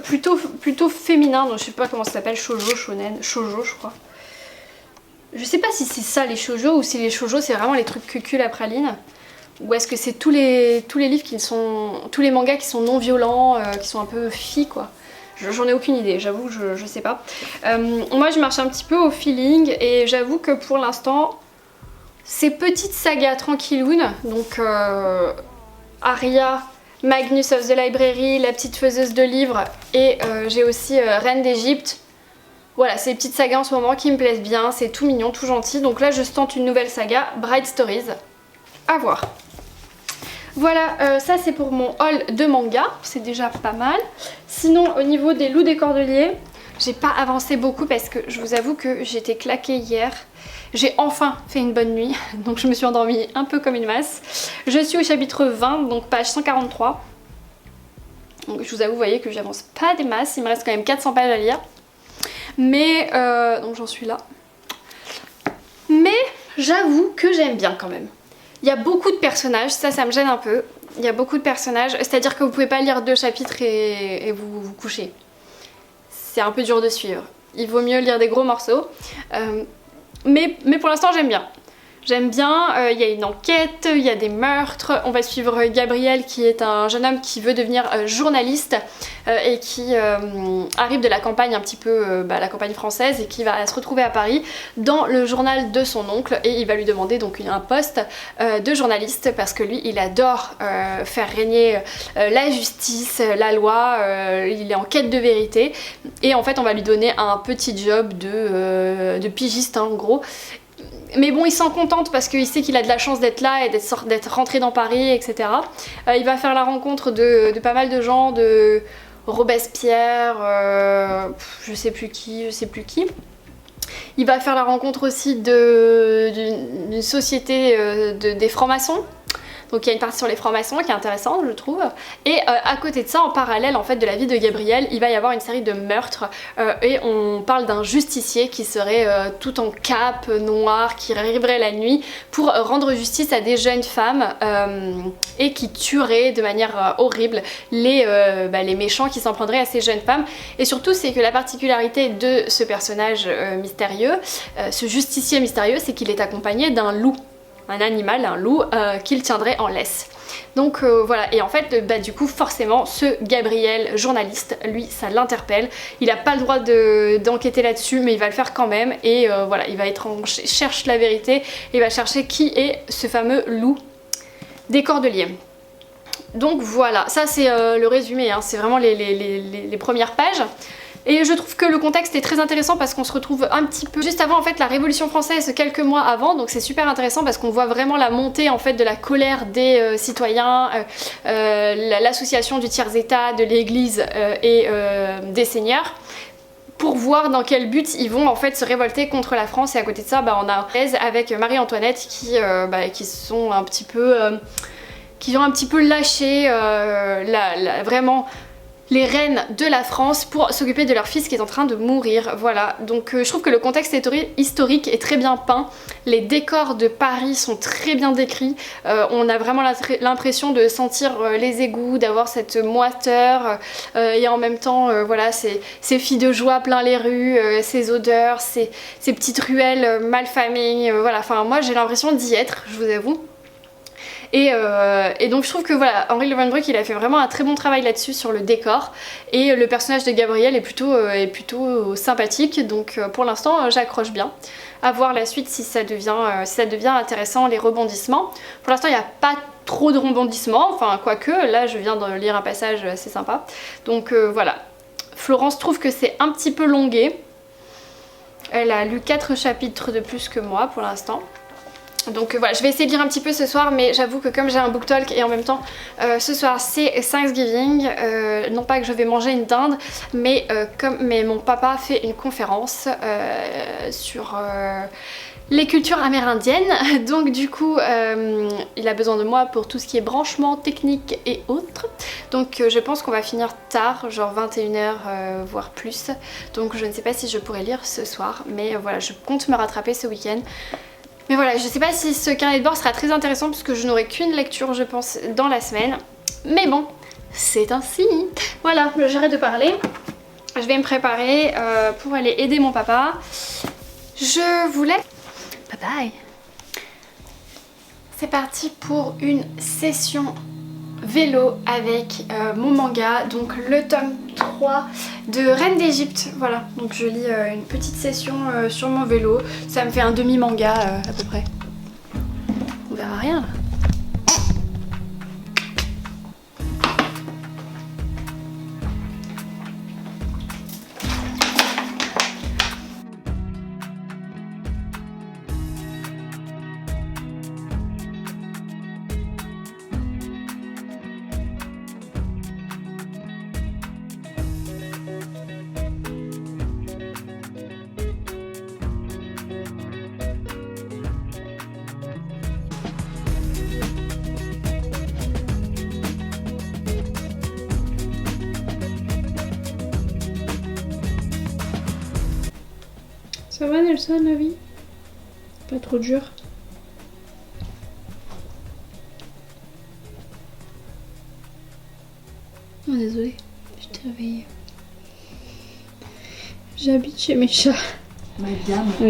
Plutôt féminin, donc je sais pas comment ça s'appelle, shoujo, shonen, shoujo je crois. Je sais pas si c'est ça les shoujo ou si les shoujo c'est vraiment les trucs cucul à praline ou est-ce que c'est tous les livres qui sont, tous les mangas qui sont non violents, qui sont un peu filles quoi. J'en ai aucune idée, j'avoue je sais pas. Moi je marche un petit peu au feeling et j'avoue que pour l'instant ces petites sagas tranquillounes, donc Aria, Magnus of the Library, La petite faiseuse de livres et j'ai aussi Reine d'Égypte. Voilà, c'est les petites sagas en ce moment qui me plaisent bien, c'est tout mignon, tout gentil. Donc là je tente une nouvelle saga, Bright Stories, à voir. Voilà, ça c'est pour mon haul de manga, c'est déjà pas mal. Sinon au niveau des loups des cordeliers, j'ai pas avancé beaucoup parce que je vous avoue que j'étais claquée hier. J'ai enfin fait une bonne nuit, donc je me suis endormie un peu comme une masse. Je suis au chapitre 20, donc page 143. Donc je vous avoue, vous voyez que j'avance pas des masses, il me reste quand même 400 pages à lire. Mais, donc j'en suis là. Mais j'avoue que j'aime bien quand même. Il y a beaucoup de personnages, ça me gêne un peu. Il y a beaucoup de personnages, c'est-à-dire que vous pouvez pas lire 2 chapitres et vous coucher. C'est un peu dur de suivre. Il vaut mieux lire des gros morceaux. Mais pour l'instant j'aime bien. J'aime bien, il y a une enquête, il y a des meurtres, on va suivre Gabriel qui est un jeune homme qui veut devenir journaliste et qui arrive de la campagne un petit peu, la campagne française et qui va se retrouver à Paris dans le journal de son oncle et il va lui demander donc un poste de journaliste parce que lui il adore faire régner la justice, la loi, il est en quête de vérité et en fait on va lui donner un petit job de pigiste hein, en gros. Mais bon, il s'en contente parce qu'il sait qu'il a de la chance d'être là et d'être rentré dans Paris, etc. Il va faire la rencontre de pas mal de gens, de Robespierre, je sais plus qui. Il va faire la rencontre aussi d'une société des francs-maçons. Donc il y a une partie sur les francs-maçons qui est intéressante je trouve. Et à côté de ça, en parallèle en fait de la vie de Gabriel, il va y avoir une série de meurtres et on parle d'un justicier qui serait tout en cape noire, qui arriverait la nuit pour rendre justice à des jeunes femmes et qui tuerait de manière horrible les méchants qui s'en prendraient à ces jeunes femmes. Et surtout c'est que la particularité de ce personnage mystérieux, ce justicier mystérieux, c'est qu'il est accompagné d'un loup. Un animal, un loup, qu'il tiendrait en laisse. Donc voilà, et en fait du coup forcément ce Gabriel journaliste, lui ça l'interpelle, il n'a pas le droit d'enquêter là-dessus mais il va le faire quand même et voilà, il va cherche la vérité et il va chercher qui est ce fameux loup des Cordeliers. Donc voilà, ça c'est le résumé, hein. C'est vraiment les premières pages. Et je trouve que le contexte est très intéressant parce qu'on se retrouve un petit peu juste avant en fait la Révolution française, quelques mois avant, donc c'est super intéressant parce qu'on voit vraiment la montée en fait de la colère des citoyens, l'association du tiers-état, de l'église et des seigneurs, pour voir dans quel but ils vont en fait se révolter contre la France. Et à côté de ça, on a Thèse avec Marie-Antoinette qui sont un petit peu qui ont un petit peu lâché vraiment les reines de la France pour s'occuper de leur fils qui est en train de mourir. Voilà, donc je trouve que le contexte historique est très bien peint, les décors de Paris sont très bien décrits, on a vraiment l'impression de sentir les égouts, d'avoir cette moiteur et en même temps voilà, ces filles de joie plein les rues, ces odeurs, ces petites ruelles malfamées, voilà, enfin moi j'ai l'impression d'y être, je vous avoue. Et donc je trouve que voilà, Henri Leeuwenbroeck il a fait vraiment un très bon travail là-dessus sur le décor, et le personnage de Gabriel est plutôt sympathique, donc pour l'instant j'accroche bien. À voir la suite si ça devient intéressant, les rebondissements. Pour l'instant il n'y a pas trop de rebondissements, enfin quoique, là je viens de lire un passage assez sympa. Donc voilà, Florence trouve que c'est un petit peu longué. Elle a lu 4 chapitres de plus que moi pour l'instant. Donc voilà, je vais essayer de lire un petit peu ce soir, mais j'avoue que comme j'ai un book talk et en même temps ce soir c'est Thanksgiving, non pas que je vais manger une dinde, mais mon papa fait une conférence sur les cultures amérindiennes, donc du coup il a besoin de moi pour tout ce qui est branchement technique et autres, donc je pense qu'on va finir tard, genre 21h voire plus, donc je ne sais pas si je pourrai lire ce soir, mais voilà, je compte me rattraper ce week-end. Mais voilà, je sais pas si ce carnet de bord sera très intéressant puisque je n'aurai qu'une lecture je pense dans la semaine. Mais bon, c'est ainsi. Voilà, j'arrête de parler. Je vais me préparer pour aller aider mon papa. Je vous laisse. Bye bye. C'est parti pour une session vélo avec mon manga, donc le tome 3 de Reine d'Égypte. Voilà, donc je lis une petite session sur mon vélo, ça me fait un demi-manga à peu près. On verra rien là. Ça va Nelson, la vie? Pas trop dur? Oh désolée, je t'ai réveillée. J'habite chez mes chats.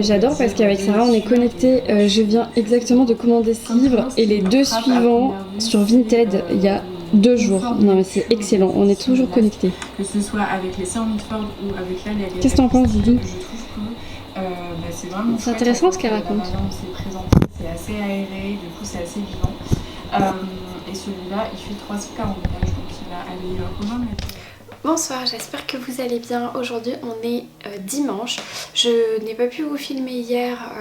J'adore parce qu'avec Sarah on est connectés. Je viens exactement de commander ce livre et les 2 suivants sur Vinted il y a 2 jours. Non mais c'est excellent, on est toujours connectés. Que ce soit avec les Sir Mitford ou avec la Qu'est-ce que t'en penses, Didi? C'est vraiment c'est intéressant ce qu'elle raconte. C'est assez aéré, du coup c'est assez vivant. Et celui-là il fait 340 pages, donc il a allé quand même. Bonsoir, j'espère que vous allez bien. Aujourd'hui on est dimanche. Je n'ai pas pu vous filmer hier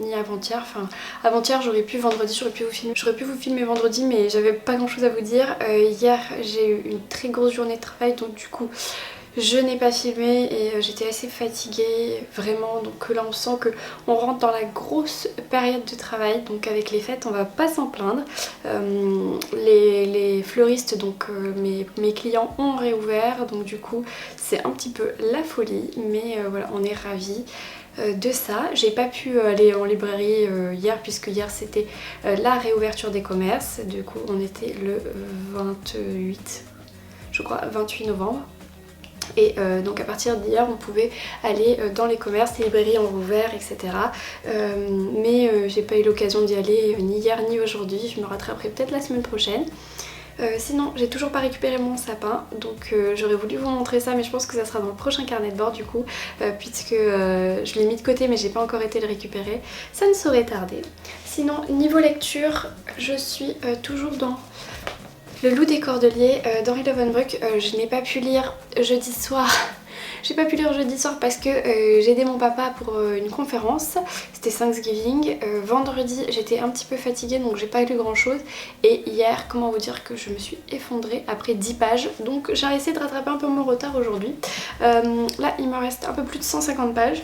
ni avant-hier. Enfin avant-hier j'aurais pu, vendredi j'aurais pu vous filmer vendredi, mais j'avais pas grand chose à vous dire. Hier j'ai eu une très grosse journée de travail, donc du coup je n'ai pas filmé et j'étais assez fatiguée vraiment, donc là on sent qu'on rentre dans la grosse période de travail, donc avec les fêtes on va pas s'en plaindre. Les fleuristes, donc mes clients ont réouvert, donc du coup c'est un petit peu la folie, mais voilà, on est ravis de ça. J'ai pas pu aller en librairie hier puisque hier c'était la réouverture des commerces, du coup on était le 28, je crois 28 novembre. Et donc à partir d'hier on pouvait aller dans les commerces, les librairies ont rouvert, etc. Mais j'ai pas eu l'occasion d'y aller ni hier ni aujourd'hui, je me rattraperai peut-être la semaine prochaine. Sinon j'ai toujours pas récupéré mon sapin, donc j'aurais voulu vous montrer ça, mais je pense que ça sera dans le prochain carnet de bord du coup, puisque je l'ai mis de côté mais j'ai pas encore été le récupérer, ça ne saurait tarder. Sinon niveau lecture je suis toujours dans Le Loup des Cordeliers d'Henri Lovenbruck, je n'ai pas pu lire jeudi soir. J'ai pas pu lire jeudi soir parce que j'ai aidé mon papa pour une conférence, c'était Thanksgiving. Vendredi j'étais un petit peu fatiguée donc j'ai pas lu grand chose. Et hier, comment vous dire que je me suis effondrée après 10 pages. Donc j'ai essayé de rattraper un peu mon retard aujourd'hui. Là il me reste un peu plus de 150 pages.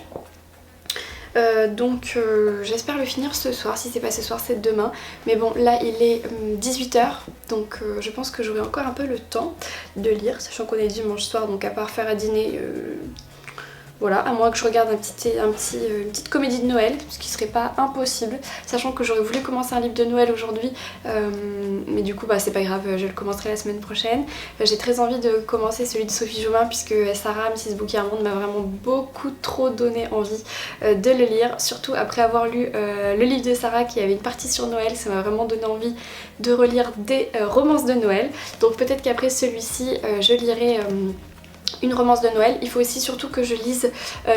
Donc j'espère le finir ce soir, si c'est pas ce soir c'est demain. Mais bon là il est 18 h, donc je pense que j'aurai encore un peu le temps de lire, sachant qu'on est dimanche soir, donc à part faire à dîner, voilà, à moins que je regarde une petite comédie de Noël, ce qui serait pas impossible, sachant que j'aurais voulu commencer un livre de Noël aujourd'hui, mais du coup bah c'est pas grave, je le commencerai la semaine prochaine. J'ai très envie de commencer celui de Sophie Jobin puisque Sarah Mrs Bouquet Monde m'a vraiment beaucoup trop donné envie de le lire, surtout après avoir lu le livre de Sarah qui avait une partie sur Noël, ça m'a vraiment donné envie de relire des romances de Noël. Donc peut-être qu'après celui-ci je lirai une romance de Noël. Il faut aussi surtout que je lise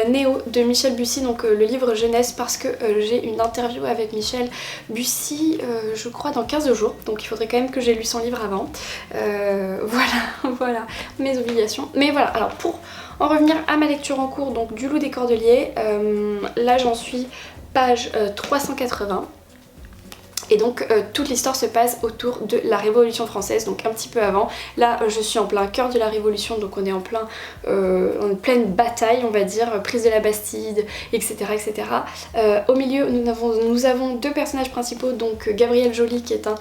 Néo de Michel Bussy, donc le livre jeunesse, parce que j'ai une interview avec Michel Bussy je crois dans 15 jours, donc il faudrait quand même que j'ai lu son livre avant. Voilà mes obligations. Mais voilà, alors pour en revenir à ma lecture en cours donc du Loup des Cordeliers, là j'en suis page 380. Et donc toute l'histoire se passe autour de la Révolution française, donc un petit peu avant. Là je suis en plein cœur de la Révolution, donc on est en pleine bataille on va dire, prise de la Bastide, etc. etc. Au milieu nous avons deux personnages principaux, donc Gabriel Joly qui est un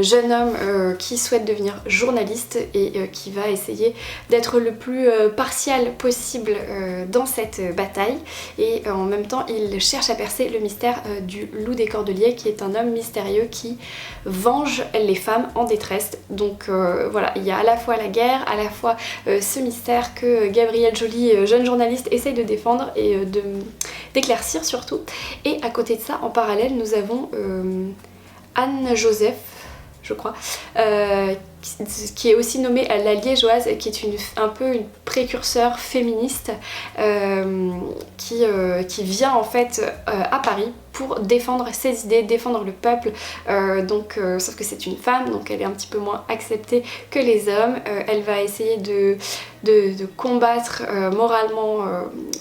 jeune homme qui souhaite devenir journaliste et qui va essayer d'être le plus partial possible dans cette bataille. Et en même temps il cherche à percer le mystère du Loup des Cordeliers, qui est un homme mystérieux qui venge les femmes en détresse. Donc voilà, il y a à la fois la guerre, à la fois ce mystère que Gabriel Joly, jeune journaliste, essaye de défendre et d'éclaircir surtout. Et à côté de ça, en parallèle, nous avons Anne Joseph, je crois, qui est aussi nommée la Liégeoise, qui est un peu une précurseur féministe qui vient en fait à Paris pour défendre ses idées, défendre le peuple, sauf que c'est une femme, donc elle est un petit peu moins acceptée que les hommes. Elle va essayer de combattre moralement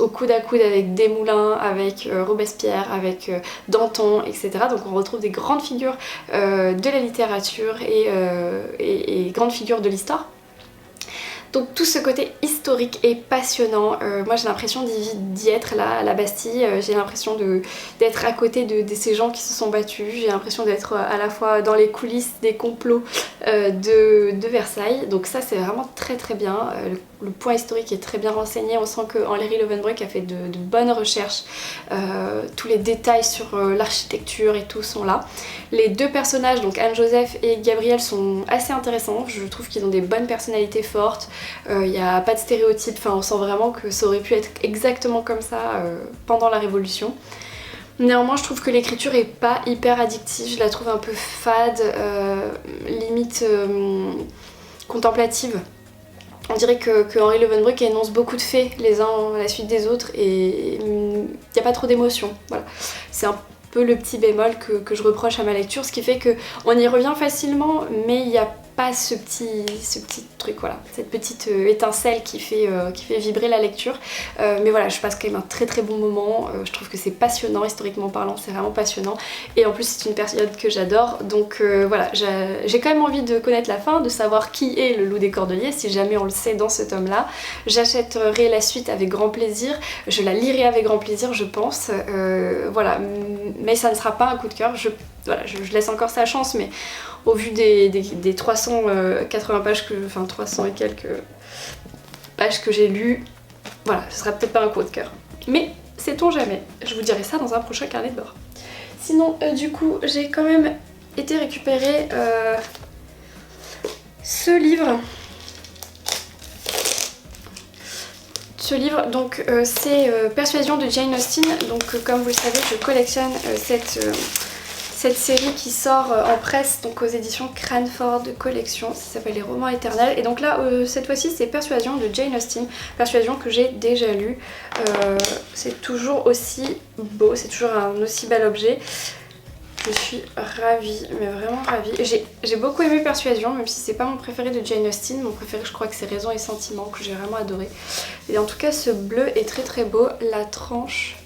au coude à coude avec Desmoulins, avec Robespierre, avec Danton, etc. Donc on retrouve des grandes figures de la littérature et grandes figures de l'histoire. Donc tout ce côté historique est passionnant. Moi j'ai l'impression d'y être là à la Bastille, j'ai l'impression d'être à côté de ces gens qui se sont battus, j'ai l'impression d'être à la fois dans les coulisses des complots de Versailles. Donc ça c'est vraiment très très bien. Le point historique est très bien renseigné, on sent que Henri Lovenbruck a fait de bonnes recherches, tous les détails sur l'architecture et tout sont là. Les deux personnages, donc Anne-Joseph et Gabriel, sont assez intéressants, je trouve qu'ils ont des bonnes personnalités fortes, il n'y a pas de stéréotypes, enfin on sent vraiment que ça aurait pu être exactement comme ça pendant la Révolution. Néanmoins je trouve que l'écriture est pas hyper addictive, je la trouve un peu fade, limite contemplative. On dirait que Henri Lovenbruck énonce beaucoup de faits les uns à la suite des autres et il n'y a pas trop d'émotion. Voilà. C'est un peu le petit bémol que je reproche à ma lecture, ce qui fait qu'on y revient facilement, mais il n'y a pas ce petit truc, voilà, cette petite étincelle qui fait vibrer la lecture. Mais voilà, je passe quand même un très très bon moment, je trouve que c'est passionnant, historiquement parlant, c'est vraiment passionnant. Et en plus c'est une période que j'adore, donc voilà, j'ai quand même envie de connaître la fin, de savoir qui est le Loup des Cordeliers, si jamais on le sait dans ce tome-là. J'achèterai la suite avec grand plaisir, je la lirai avec grand plaisir, je pense. Voilà, mais ça ne sera pas un coup de cœur, je laisse encore sa chance, mais au vu des 380 pages, 300 et quelques pages que j'ai lues, voilà, ce sera peut-être pas un coup de cœur. Mais sait-on jamais, je vous dirai ça dans un prochain carnet de bord. Sinon, du coup, j'ai quand même été récupérer ce livre. Ce livre, donc c'est Persuasion de Jane Austen. Donc comme vous le savez, je collectionne cette série qui sort en presse, donc aux éditions Cranford Collection, ça s'appelle Les Romans Éternels. Et donc là, cette fois-ci, c'est Persuasion de Jane Austen, Persuasion que j'ai déjà lu. C'est toujours aussi beau, c'est toujours un aussi bel objet. Je suis ravie, mais vraiment ravie. J'ai beaucoup aimé Persuasion, même si c'est pas mon préféré de Jane Austen. Mon préféré, je crois que c'est Raison et Sentiment, que j'ai vraiment adoré. Et en tout cas, ce bleu est très très beau. La tranche...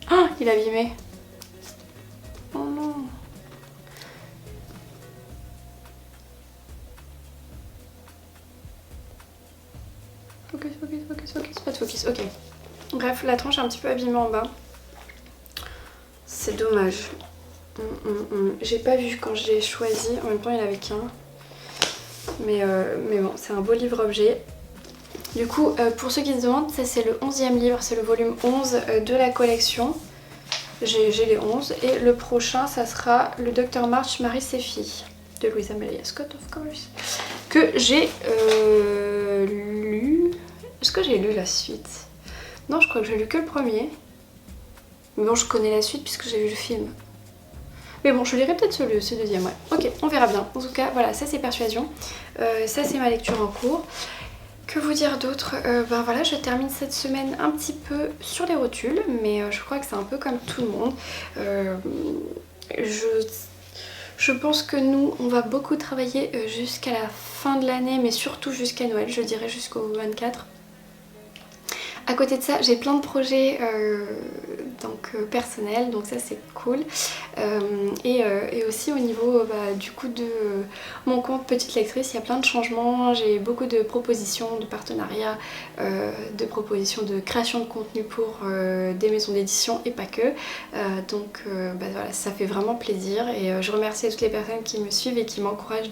Ah, il est abîmé. Oh non. Focus, focus, focus, focus, pas de focus, ok. Bref, la tranche est un petit peu abîmée en bas. C'est dommage. J'ai pas vu quand j'ai choisi, en même temps il n'y en avait qu'un. Mais bon, c'est un beau livre-objet. Du coup, pour ceux qui se demandent, ça c'est le 11e livre, c'est le volume 11 de la collection. J'ai les 11. Et le prochain, ça sera le Dr March, Marie ses filles, de Louisa May Alcott, of course. Que j'ai lu... Est-ce que j'ai lu la suite? Non, je crois que j'ai lu que le premier. Mais bon, je connais la suite puisque j'ai vu le film. Mais bon, je lirai peut-être ce deuxième, ouais. Ok, on verra bien. En tout cas, voilà, ça c'est Persuasion. Ça c'est ma lecture en cours. Que vous dire d'autre? Ben voilà, je termine cette semaine un petit peu sur les rotules, mais je crois que c'est un peu comme tout le monde. Je pense que nous, on va beaucoup travailler jusqu'à la fin de l'année, mais surtout jusqu'à Noël, je dirais jusqu'au 24. À côté de ça, j'ai plein de projets personnels, donc ça c'est cool. Et aussi au niveau du coup de mon compte Petite Lectrice, il y a plein de changements. J'ai beaucoup de propositions de partenariats, de propositions de création de contenu pour des maisons d'édition et pas que. Voilà, ça fait vraiment plaisir et je remercie toutes les personnes qui me suivent et qui m'encouragent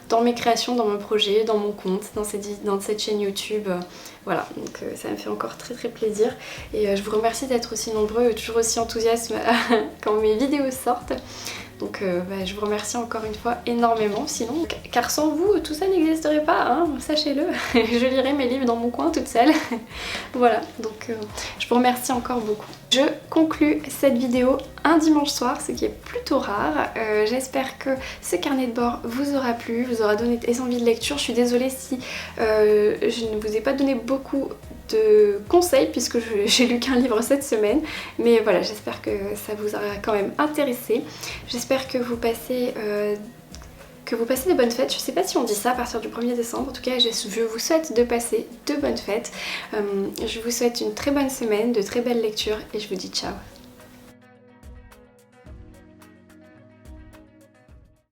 dans mes créations, dans mon projet, dans mon compte, dans cette chaîne YouTube. Voilà, donc ça me fait encore très très plaisir et je vous remercie d'être aussi nombreux, toujours aussi enthousiastes quand mes vidéos sortent. Donc je vous remercie encore une fois énormément, sinon, car sans vous tout ça n'existerait pas, hein, sachez-le. Je lirai mes livres dans mon coin toute seule. Voilà, donc je vous remercie encore beaucoup. Je conclus cette vidéo un dimanche soir, ce qui est plutôt rare. J'espère que ce carnet de bord vous aura plu, vous aura donné des envies de lecture. Je suis désolée si je ne vous ai pas donné beaucoup de conseils puisque j'ai lu qu'un livre cette semaine, mais voilà, j'espère que ça vous aura quand même intéressé. J'espère que vous passez de bonnes fêtes. Je sais pas si on dit ça à partir du 1er décembre, en tout cas je vous souhaite de passer de bonnes fêtes. Je vous souhaite une très bonne semaine, de très belles lectures et je vous dis ciao.